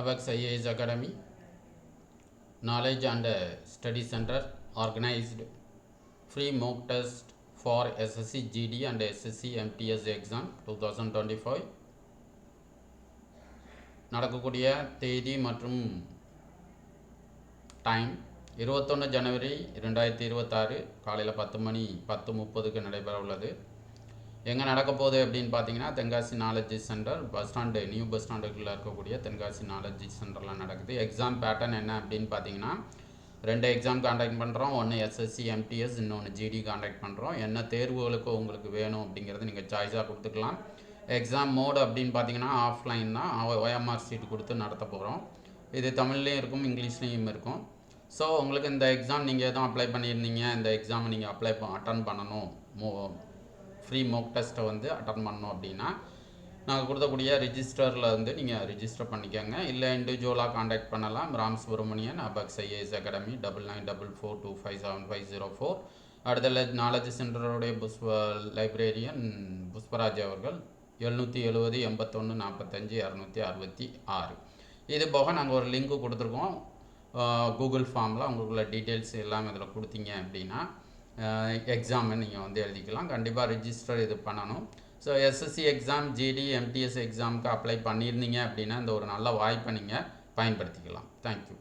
ABAX IAS Academy Knowledge and Study Center organized free mock test for SSC GD and SSC MTS exam 2025 நடக்கக்கூடிய தேதி மற்றும் time 21 ஜனவரி 2026 காலையில் 10:30 நடைபெற உள்ளது. எங்கே நடக்க போகுது அப்படின்னு பார்த்தீங்கன்னா Tenkasi knowledge centre bus stand new bus ஸ்டாண்டுக்குள்ளே இருக்கக்கூடிய தென்காசி நாலேஜ் சென்டரில் நடக்குது. எக்ஸாம் பேட்டர்ன் என்ன அப்படின்னு பார்த்தீங்கன்னா 2 எக்ஸாம் கான்டாக்ட் பண்ணுறோம். ஒன்று எஸ்எஸ்சி எம்டிஎஸ், இன்னொன்று ஜிடி கான்டாக்ட் பண்ணுறோம். என்ன தேர்வுகளுக்கு உங்களுக்கு வேணும் அப்படிங்கிறது நீங்கள் சாய்ஸாக கொடுத்துக்கலாம். எக்ஸாம் மோடு அப்படின்னு பார்த்தீங்கன்னா ஆஃப்லைன் தான், OMR சீட் கொடுத்து நடத்த போகிறோம். இது தமிழ்லேயும் இருக்கும், இங்கிலீஷ்லேயும் இருக்கும். ஸோ உங்களுக்கு இந்த எக்ஸாம் நீங்கள் எதுவும் அப்ளை பண்ணியிருந்தீங்க, இந்த எக்ஸாமை நீங்கள் அட்டன் பண்ணணும், ஃப்ரீ மோக் டெஸ்ட்டை வந்து அட்டன் பண்ணணும் அப்படின்னா நாங்கள் கொடுத்தக்கூடிய ரிஜிஸ்டரில் வந்து நீங்கள் ரிஜிஸ்டர் பண்ணிக்கோங்க. இல்லை இண்டிவிஜுவலாக காண்டாக்ட் பண்ணலாம். Ram Subramanian, ABAX IAS Academy 9944257504. அடுத்த நாலேஜ் சென்டருடைய லைப்ரரியன் புஷ்பராஜ் அவர்கள் 770 81 45 266. இது போக நாங்கள் ஒரு லிங்க்கு கொடுத்துருக்கோம் கூகுள் ஃபார்மில். உங்களுக்குள்ள டீட்டெயில்ஸ் எல்லாம் இதில் கொடுத்தீங்க அப்படின்னா எக்ஸாமை நீங்கள் வந்து எழுதிக்கலாம். கண்டிப்பாக ரிஜிஸ்டர் இது பண்ணணும். So SSC exam, GD, MTS எக்ஸாமுக்கு அப்ளை பண்ணியிருந்தீங்க அப்படின்னா இந்த ஒரு நல்ல வாய்ப்பை நீங்கள் பயன்படுத்திக்கலாம். தேங்க்யூ.